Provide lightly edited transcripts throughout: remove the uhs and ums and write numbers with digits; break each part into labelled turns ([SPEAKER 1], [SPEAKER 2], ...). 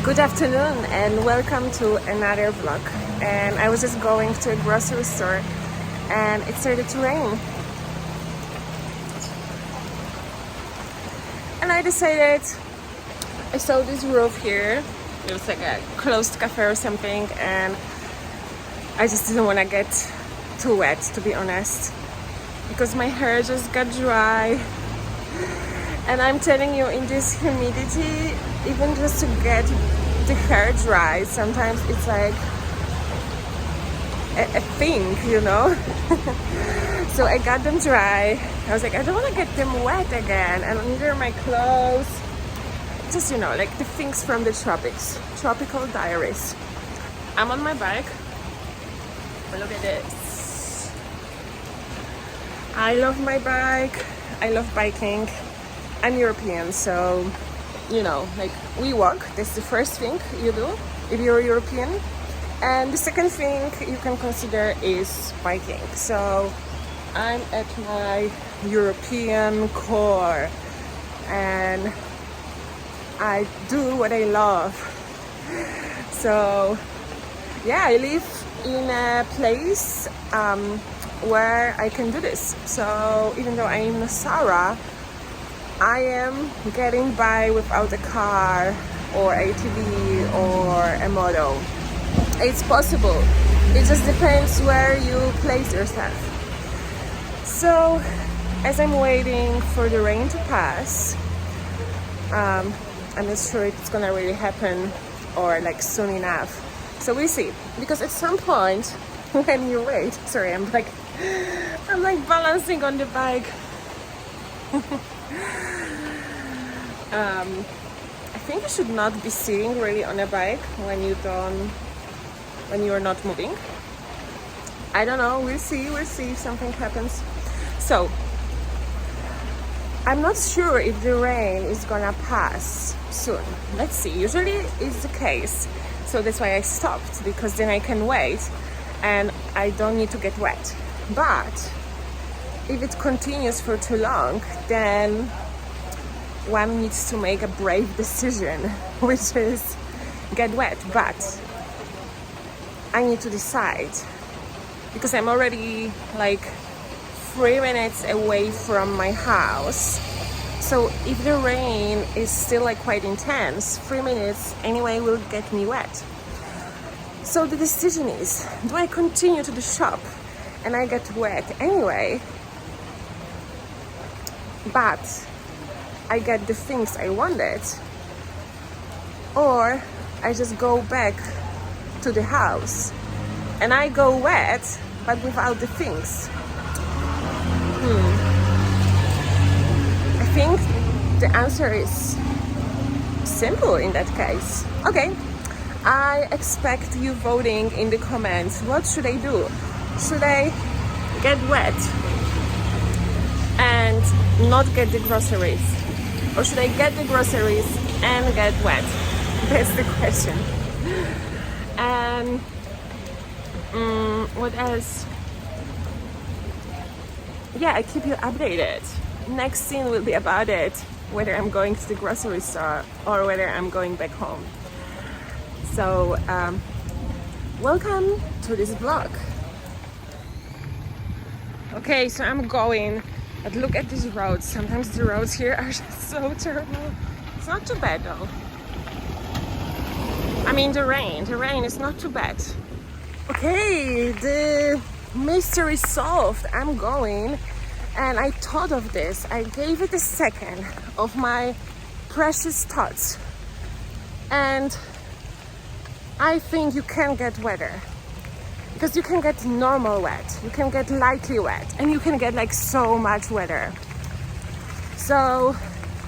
[SPEAKER 1] Good afternoon and welcome to another vlog. And I was just going to a grocery store and it started to rain. And I decided, I saw this roof here. It was like a closed cafe or something, and I just didn't want to get too wet, to be honest, because my hair just got dry. And I'm telling you, in this humidity, even just to get the hair dry, sometimes it's like a thing, you know. So I got them dry. I was like, I don't want to get them wet again, and neither my clothes. Just, you know, like the things from the tropics, tropical diaries. I'm on my bike. Look at this. I love my bike. I love biking. I'm European, so, you know, like we walk. That's the first thing you do if you're European. And the second thing you can consider is biking. So I'm at my European core and I do what I love. So yeah, I live in a place where I can do this. So even though I'm in Sarah, I am getting by without a car or ATV or a moto. It's possible. It just depends where you place yourself. So as I'm waiting for the rain to pass, I'm not sure if it's gonna really happen or like soon enough. So we'll see. Because at some point when you wait, sorry, I'm like balancing on the bike. I think you should not be sitting really on a bike when you're not moving. I don't know, we'll see if something happens. So I'm not sure if the rain is gonna pass soon. Let's see. Usually it's the case, so that's why I stopped, because then I can wait and I don't need to get wet. But if it continues for too long, then one needs to make a brave decision, which is get wet. But I need to decide, because I'm already like 3 minutes away from my house. So if the rain is still like quite intense, 3 minutes anyway will get me wet. So the decision is, do I continue to the shop and I get wet anyway, but I get the things I wanted, or I just go back to the house and I go wet but without the things? I think the answer is simple in that case. Okay, I expect you voting in the comments. What should I do? Should I get wet and not get the groceries? Or should I get the groceries and get wet? That's the question. And what else? Yeah, I keep you updated. Next scene will be about it, whether I'm going to the grocery store or whether I'm going back home. So welcome to this vlog. Okay, so I'm going, but look at these roads. Sometimes the roads here are just so terrible. It's not too bad though. I mean the rain is not too bad. Okay, the mystery solved. I'm going, and I thought of this. I gave it a second of my precious thoughts, and I think you can get wetter, because you can get normal wet, you can get lightly wet, and you can get like so much wetter. So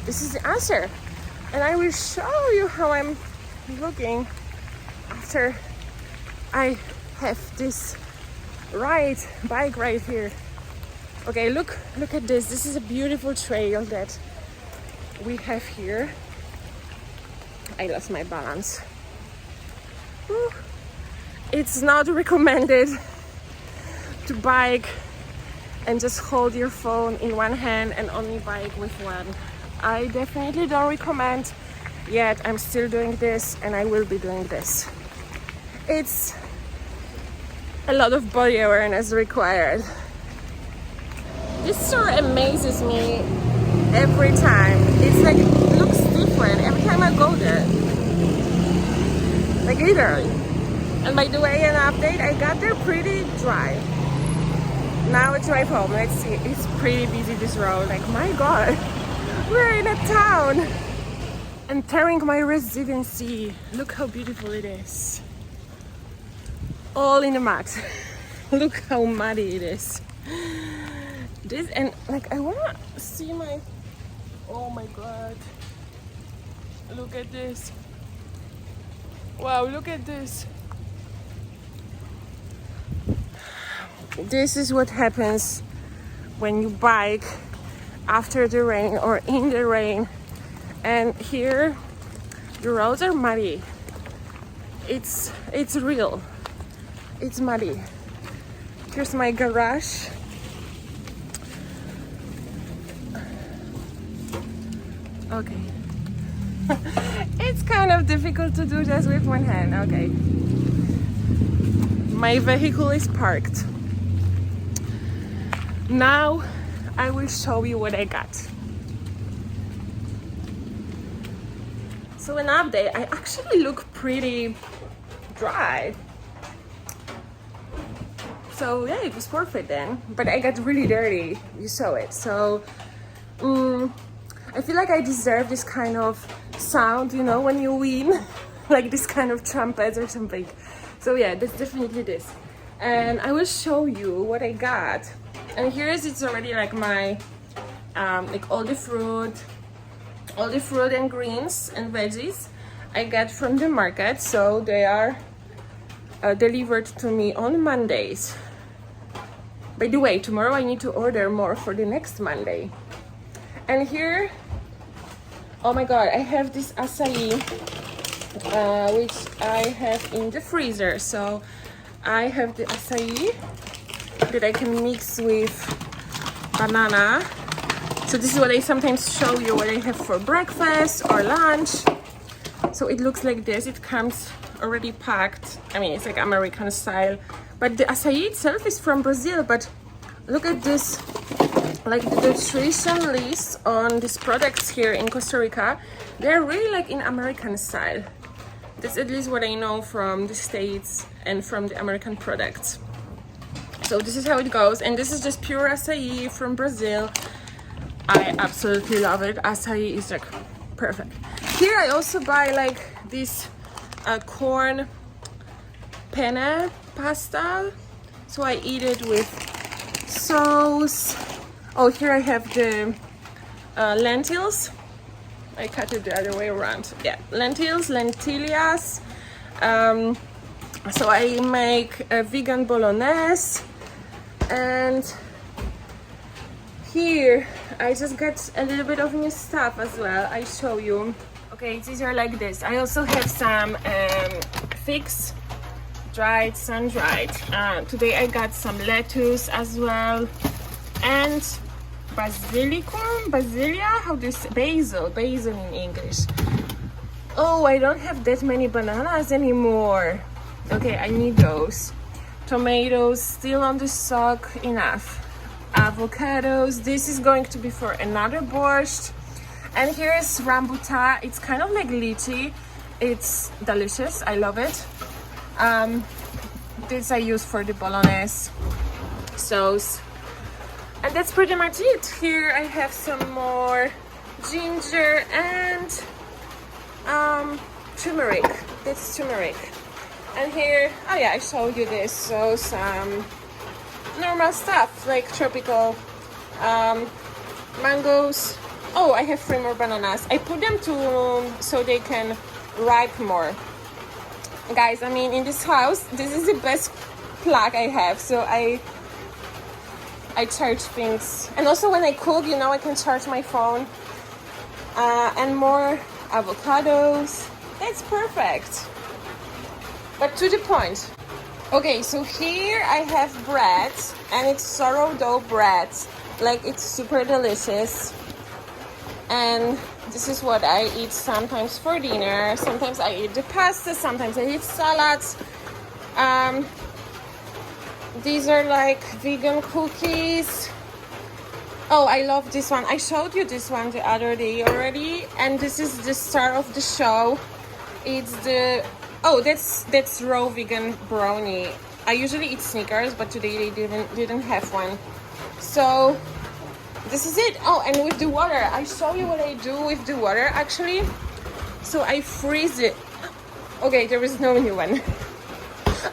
[SPEAKER 1] this is the answer, and I will show you how I'm looking after I have this bike ride here. Okay, look at this. This is a beautiful trail that we have here. I lost my balance. Whew. It's not recommended to bike and just hold your phone in one hand and only bike with one. I definitely don't recommend yet I'm still doing this, and I will be doing this. It's a lot of body awareness required. This store amazes me every time. It's like, it looks different every time I go there. Like literally. And by the way, an update, I got there pretty dry. Now I drive home. Let's see, it's pretty busy this road. Like, my God, we're in a town. Entering my residency. Look how beautiful it is. All in the mud. Look how muddy it is. This, and like, I wanna see my, oh my God. Look at this. Wow, look at this. This is what happens when you bike after the rain or in the rain. And here, the roads are muddy. It's real. It's muddy. Here's my garage. Okay. It's kind of difficult to do this with one hand. Okay. My vehicle is parked. Now I will show you what I got. So an update, I actually look pretty dry. So yeah, it was perfect then. But I got really dirty. You saw it. So I feel like I deserve this kind of sound, you know, when you win. Like this kind of trumpets or something. So yeah, that's definitely this. And I will show you what I got. And here it's already like my, like all the fruit and greens and veggies I got from the market. So they are delivered to me on Mondays. By the way, tomorrow I need to order more for the next Monday. And here, oh my God, I have this acai, which I have in the freezer. So I have the acai that I can mix with banana. So this is what I sometimes show you what I have for breakfast or lunch. So it looks like this. It comes already packed. I mean, it's like American style. But the acai itself is from Brazil. But look at this, like the nutrition list on these products here in Costa Rica. They're really like in American style. That's at least what I know from the States and from the American products. So this is how it goes. And this is just pure acai from Brazil. I absolutely love it. Acai is like perfect. Here I also buy like this corn penne pasta. So I eat it with sauce. Oh, here I have the lentils. I cut it the other way around. Yeah, lentillas. So I make a vegan bolognese. And here I just got a little bit of new stuff as well. I show you. Okay, these are like this. I also have some figs, dried, sun-dried. Today I got some lettuce as well, and basilia, how do you say? Basil in English. Oh, I don't have that many bananas anymore. Okay, I need those. Tomatoes still on the stalk, enough. Avocados, this is going to be for another borscht. And here is rambutan. It's kind of like lychee. It's delicious, I love it. This I use for the bolognese sauce. And that's pretty much it. Here I have some more ginger and turmeric. That's turmeric. And here, oh yeah, I showed you this. So some normal stuff like tropical mangoes. Oh, I have 3 more bananas. I put them to so they can ripe more. Guys, I mean, in this house, this is the best plug I have. So I charge things. And also when I cook, you know, I can charge my phone. And more avocados. That's perfect. But to the point. Okay, so here I have bread, and it's sourdough bread. Like, it's super delicious. And This is what I eat sometimes for dinner. Sometimes I eat the pasta, sometimes I eat salads. These are like vegan cookies. Oh, I love this one. I showed you this one the other day already, and this is the star of the show. It's the that's raw vegan brownie. I usually eat Snickers, but today they didn't have one. So this is it. Oh, and with the water, I show you what I do with the water actually. So I freeze it. Okay, there is no new one.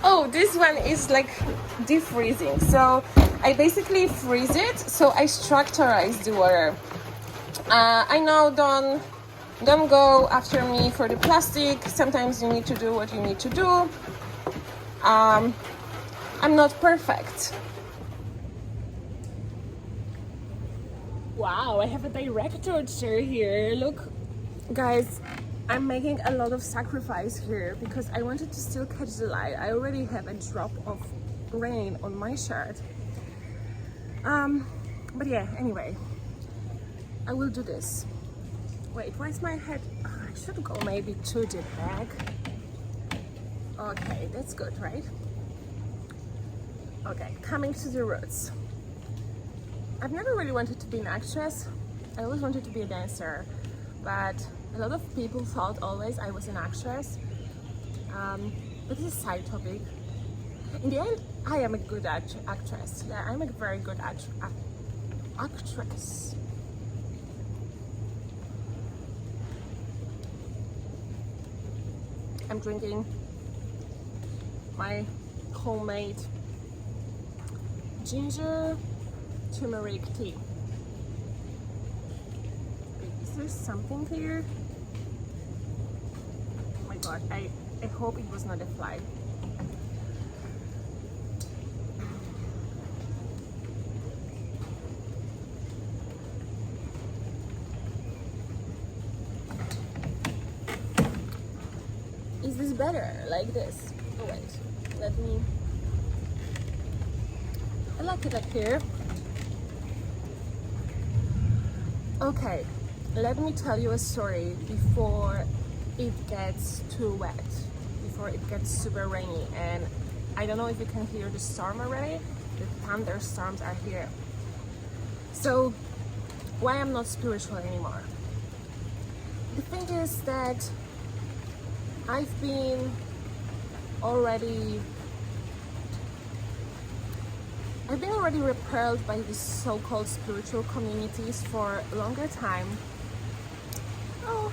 [SPEAKER 1] Oh, this one is like defreezing. So I basically freeze it. So I structurize the water. I know, don't go after me for the plastic. Sometimes you need to do what you need to do. I'm not perfect. Wow, I have a director chair here. Look, guys, I'm making a lot of sacrifice here because I wanted to still catch the light. I already have a drop of rain on my shirt. But yeah, anyway, I will do this. Wait, why is my head? Oh, I should go maybe to the back. Okay, that's good, right? Okay, coming to the roots. I've never really wanted to be an actress. I always wanted to be a dancer, but a lot of people thought always I was an actress. But this is a side topic. In the end, I am a good actress. Yeah, I'm a very good actress. I'm drinking my homemade ginger turmeric tea. Wait, is there something here? Oh my god, I hope it was not a fly. Is this better like this? Oh wait, I like it up here. Okay, let me tell you a story before it gets too wet, before it gets super rainy. And I don't know if you can hear the storm already. The thunderstorms are here. So why I'm not spiritual anymore? The thing is that I've been already repelled by these so-called spiritual communities for a longer time. Oh,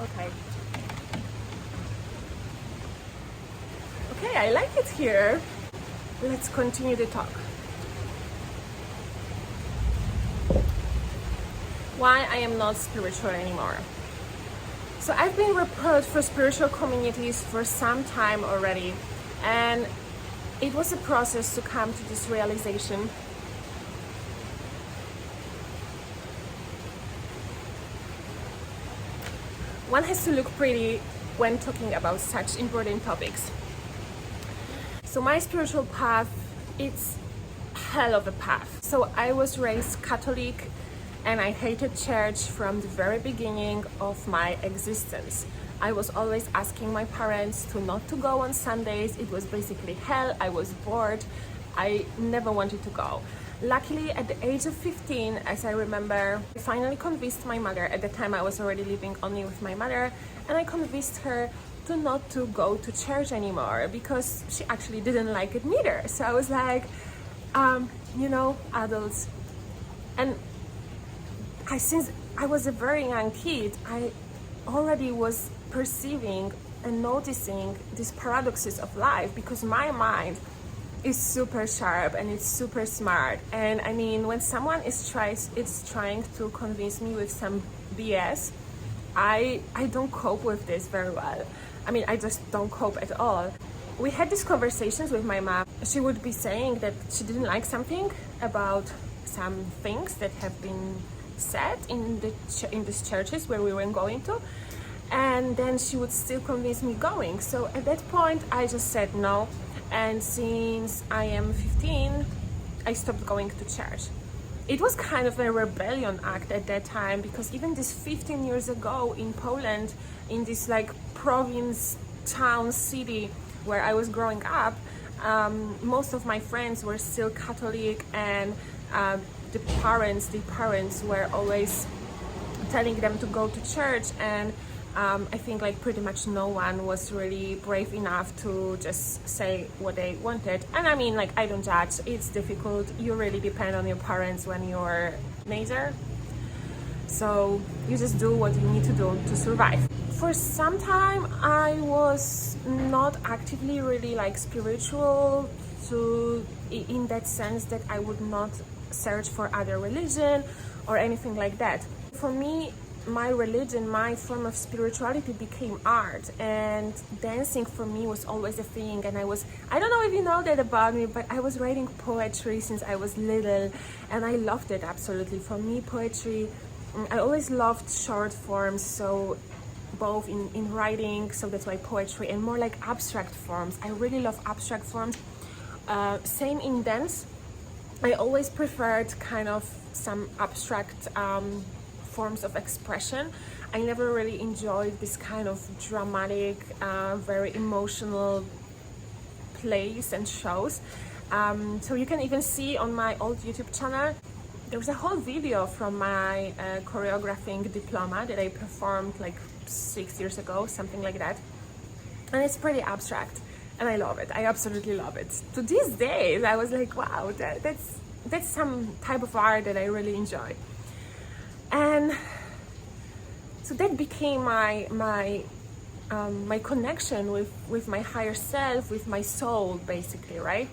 [SPEAKER 1] okay. Okay, I like it here. Let's continue the talk. Why I am not spiritual anymore. So I've been repelled for spiritual communities for some time already, and it was a process to come to this realization. One has to look pretty when talking about such important topics. So my spiritual path, it's hell of a path. So I was raised Catholic, and I hated church from the very beginning of my existence. I was always asking my parents to not to go on Sundays. It was basically hell. I was bored. I never wanted to go. Luckily, at the age of 15, as I remember, I finally convinced my mother. At the time, I was already living only with my mother, and I convinced her to not to go to church anymore because she actually didn't like it neither. So I was like, adults. And since I was a very young kid, I already was perceiving and noticing these paradoxes of life because my mind is super sharp and it's super smart. And I mean, when someone is trying to convince me with some BS, I don't cope with this very well. I mean, I just don't cope at all. We had these conversations with my mom. She would be saying that she didn't like something about some things that have been said in these churches where we were going to, and then she would still convince me going. So at that point I just said no, and since I am 15 I stopped going to church. it was kind of a rebellion act at that time, because even this 15 years ago in Poland, in this like province town city where I was growing up, most of my friends were still Catholic, and the parents were always telling them to go to church, and I think like pretty much no one was really brave enough to just say what they wanted. And I mean, like, I don't judge, it's difficult, you really depend on your parents when you're a teenager, so you just do what you need to do to survive. For some time I was not actively really like spiritual, in that sense that I would not search for other religion or anything like that. For me, my religion, my form of spirituality became art, and dancing for me was always a thing. And I don't know if you know that about me, but I was writing poetry since I was little, and I loved it absolutely. For me, poetry, I always loved short forms, so both in writing, so that's why poetry, and more like abstract forms. I really love abstract forms. Same in dance. I always preferred kind of some abstract forms of expression. I never really enjoyed this kind of dramatic, very emotional plays and shows. So you can even see on my old YouTube channel, there was a whole video from my choreographing diploma that I performed like 6 years ago, something like that. And it's pretty abstract, and I love it. I absolutely love it. To these days, I was like, wow, that's some type of art that I really enjoy. And so that became my connection with my higher self, with my soul, basically, right?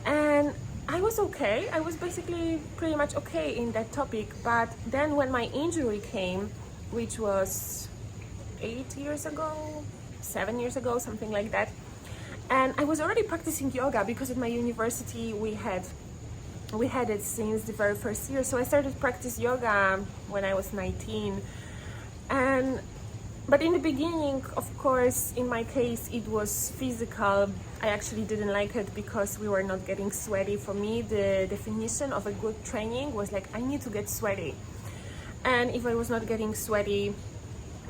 [SPEAKER 1] And I was okay. I was basically pretty much okay in that topic. But then when my injury came, which was 8 years ago, 7 years ago, something like that, and I was already practicing yoga because at my university we had it since the very first year. So I started practice yoga when I was 19. But in the beginning, of course, in my case, it was physical. I actually didn't like it because we were not getting sweaty. For me, the definition of a good training was like, I need to get sweaty. And if I was not getting sweaty,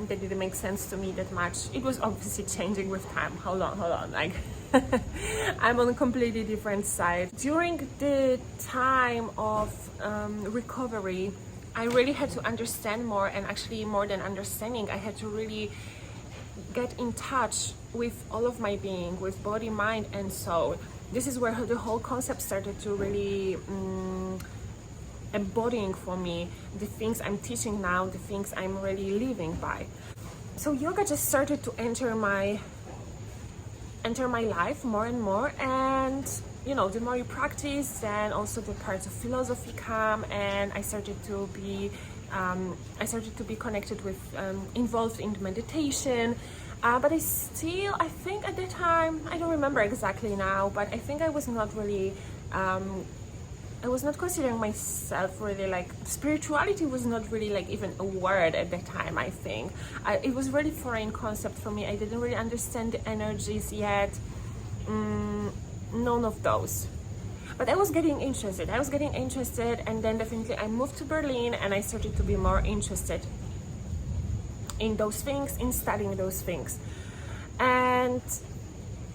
[SPEAKER 1] that didn't make sense to me that much. It was obviously changing with time. Hold on, like I'm on a completely different side. During the time of recovery, I really had to understand more, and actually more than understanding, I had to really get in touch with all of my being, with body, mind, and soul. This is where the whole concept started to really embodying for me the things I'm teaching now, the things I'm really living by. So yoga just started to enter my life more and more, and you know, the more you practice, then also the parts of philosophy come, and I started to be connected with, involved in meditation. But I think at that time, I don't remember exactly now, but I think I was not really, I was not considering myself really, like, spirituality was not really like even a word at that time. I think it was really foreign concept for me. I didn't really understand the energies yet. None of those, but I was getting interested, and then definitely I moved to Berlin, and I started to be more interested in those things, in studying those things, and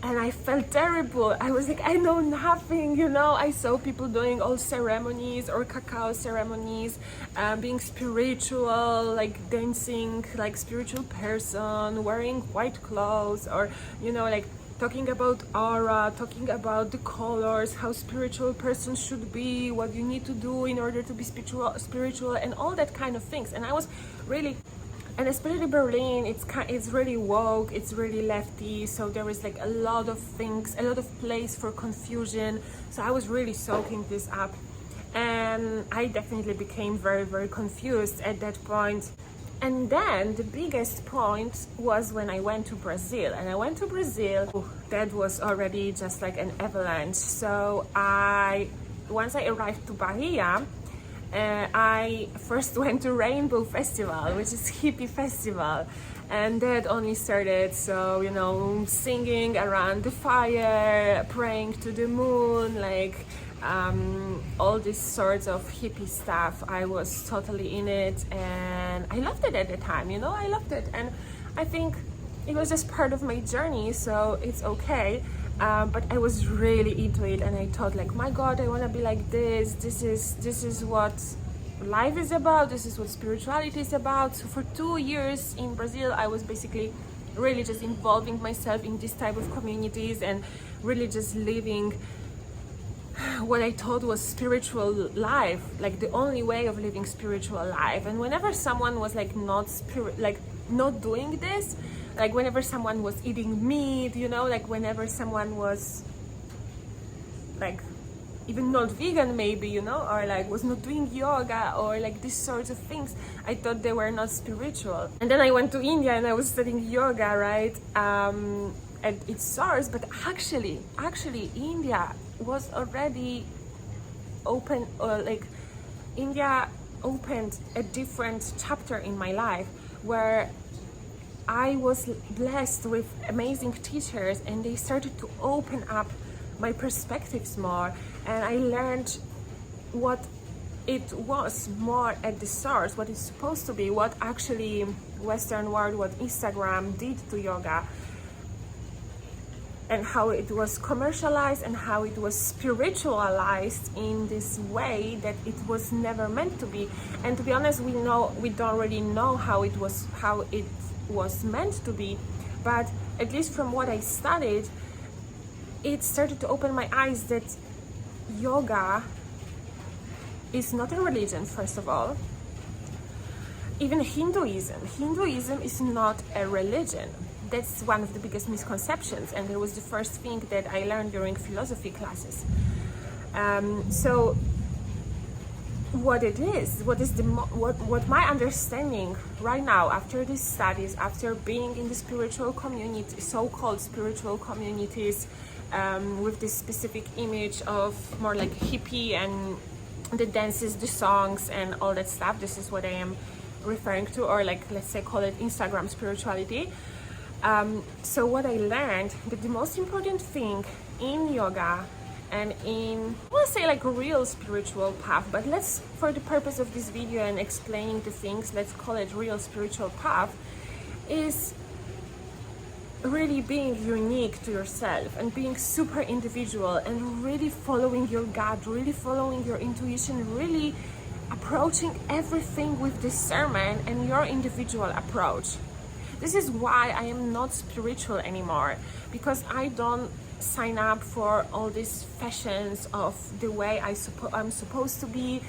[SPEAKER 1] I felt terrible. I was like, I know nothing, you know. I saw people doing all ceremonies or cacao ceremonies, being spiritual, like dancing like spiritual person, wearing white clothes, or you know, like talking about aura, talking about the colors, how spiritual person should be, what you need to do in order to be spiritual, and all that kind of things. And I was really, and especially Berlin, it's really woke, it's really lefty, so there is like a lot of things, a lot of place for confusion. So I was really soaking this up, and I definitely became very, very confused at that point. And then the biggest point was when I went to Brazil. And I went to Brazil, that was already just like an avalanche. So once I arrived to Bahia, I first went to Rainbow Festival, which is hippie festival. And that only started, so, you know, singing around the fire, praying to the moon, like all these sorts of hippie stuff. I was totally in it, and I loved it at the time, you know, I loved it. And I think it was just part of my journey, so it's okay. But I was really into it, and I thought like, my God, I want to be like this. This is what life is about. This is what spirituality is about. So for 2 years in Brazil, I was basically really just involving myself in this type of communities and really just living what I thought was spiritual life, like the only way of living spiritual life. And whenever someone was like not doing this, like whenever someone was eating meat, you know, like whenever someone was like even not vegan maybe, you know, or like was not doing yoga or like these sorts of things, I thought they were not spiritual. And then I went to India and I was studying yoga, right, at its source. But actually India was already open, or like India opened a different chapter in my life where I was blessed with amazing teachers, and they started to open up my perspectives more, and I learned what it was more at the source, what it's supposed to be, what actually Western world, what Instagram did to yoga, and how it was commercialized and how it was spiritualized in this way that it was never meant to be. And to be honest, we don't really know how it was meant to be, but at least from what I studied, it started to open my eyes that yoga is not a religion, first of all. Even Hinduism is not a religion. That's one of the biggest misconceptions, and it was the first thing that I learned during philosophy classes. So what my understanding right now, after these studies, after being in the spiritual community, so-called spiritual communities, with this specific image of more like hippie and the dances, the songs and all that stuff, this is what I am referring to, or like, let's say, call it Instagram spirituality. So what I learned, that the most important thing in yoga and in, I want to say like a real spiritual path, but let's, for the purpose of this video and explaining the things, let's call it real spiritual path, is really being unique to yourself and being super individual and really following your gut, really following your intuition, really approaching everything with discernment and your individual approach. This is why I am not spiritual anymore, because I don't sign up for all these fashions of the way I'm supposed to be.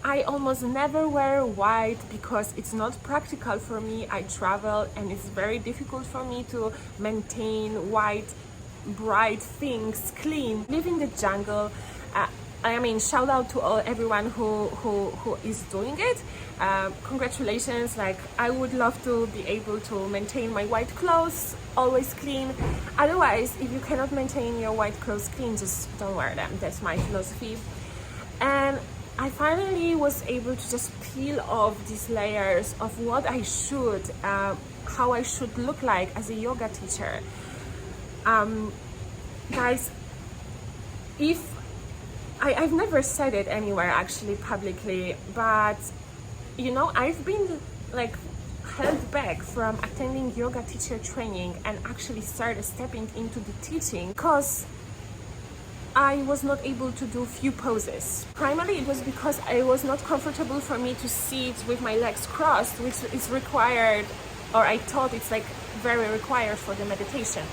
[SPEAKER 1] I almost never wear white because it's not practical for me. I travel and it's very difficult for me to maintain white, bright things clean. Live in the jungle. I mean, shout out to everyone who is doing it. Congratulations. Like, I would love to be able to maintain my white clothes always clean. Otherwise, if you cannot maintain your white clothes clean, just don't wear them. That's my philosophy. And I finally was able to just peel off these layers of what I should, how I should look like as a yoga teacher. Guys, if I've never said it anywhere actually publicly, but you know, I've been like held back from attending yoga teacher training and actually started stepping into the teaching because I was not able to do few poses. Primarily it was because it was not comfortable for me to sit with my legs crossed, which is required, or I thought it's like very required for the meditation.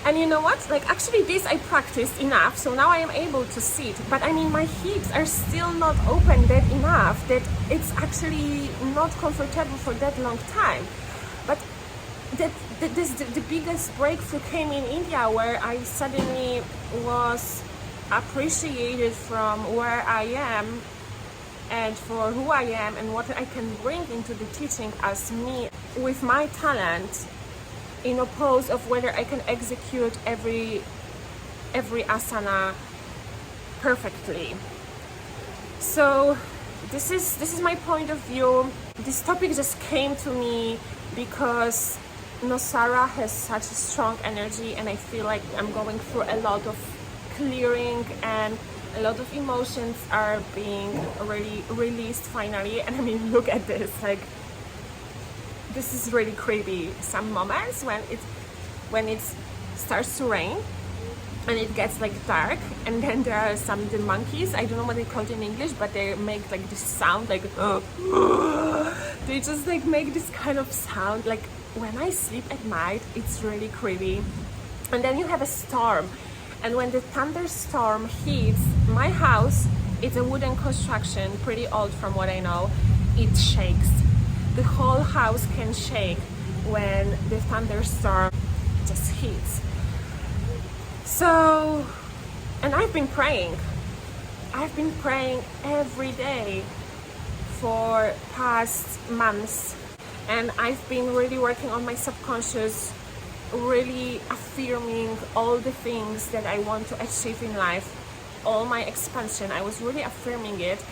[SPEAKER 1] And you know what? Like, actually this I practiced enough, so now I am able to sit. But I mean, my hips are still not open that enough that it's actually not comfortable for that long time. But the biggest breakthrough came in India, where I suddenly was appreciated from where I am and for who I am and what I can bring into the teaching as me with my talent, in opposed of whether I can execute every asana perfectly. So this is my point of view. This topic just came to me because Nosara has such a strong energy, and I feel like I'm going through a lot of clearing and A lot of emotions are being already released finally, and I mean, look at this, like, this is really creepy. Some moments when it starts to rain and it gets like dark, and then there are the monkeys, I don't know what they call it in English, but they make like this sound, like they just like make this kind of sound. Like when I sleep at night, it's really creepy. And then you have a storm, and when the thunderstorm hits my house, it's a wooden construction, pretty old from what I know, it shakes. The whole house can shake when the thunderstorm just hits. So, and I've been praying every day for past months, and I've been really working on my subconscious, really affirming all the things that I want to achieve in life, all my expansion. I was really affirming it,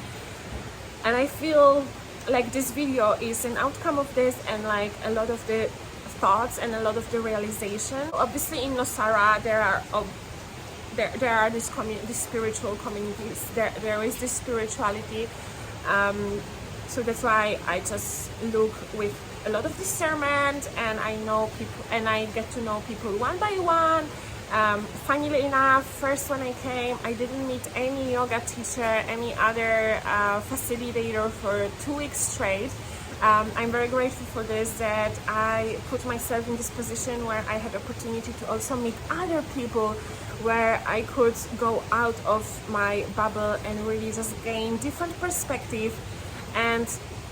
[SPEAKER 1] and I feel like this video is an outcome of this, and like a lot of the thoughts and a lot of the realization. Obviously in Nosara there are these spiritual communities, there is this spirituality, so that's why I just look with a lot of discernment, and I know people, and I get to know people one by one. Funnily enough, first when I came, I didn't meet any yoga teacher, any other facilitator for 2 weeks straight. I'm very grateful for this, that I put myself in this position where I had opportunity to also meet other people, where I could go out of my bubble and really just gain different perspective. And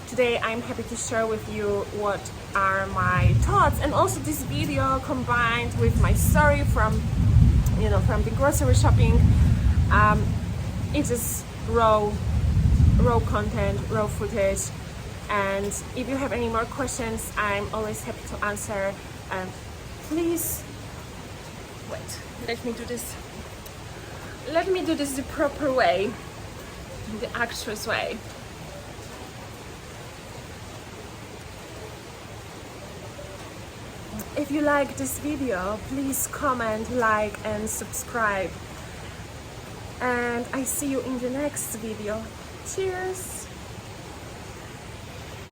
[SPEAKER 1] today I'm happy to share with you what are my thoughts, and also this video combined with my story from the grocery shopping. It's just raw content, raw footage, and if you have any more questions, I'm always happy to answer. Please wait, let me do this the proper way, the actress way. If you like this video, please comment, like and subscribe, and I see you in the next video. Cheers!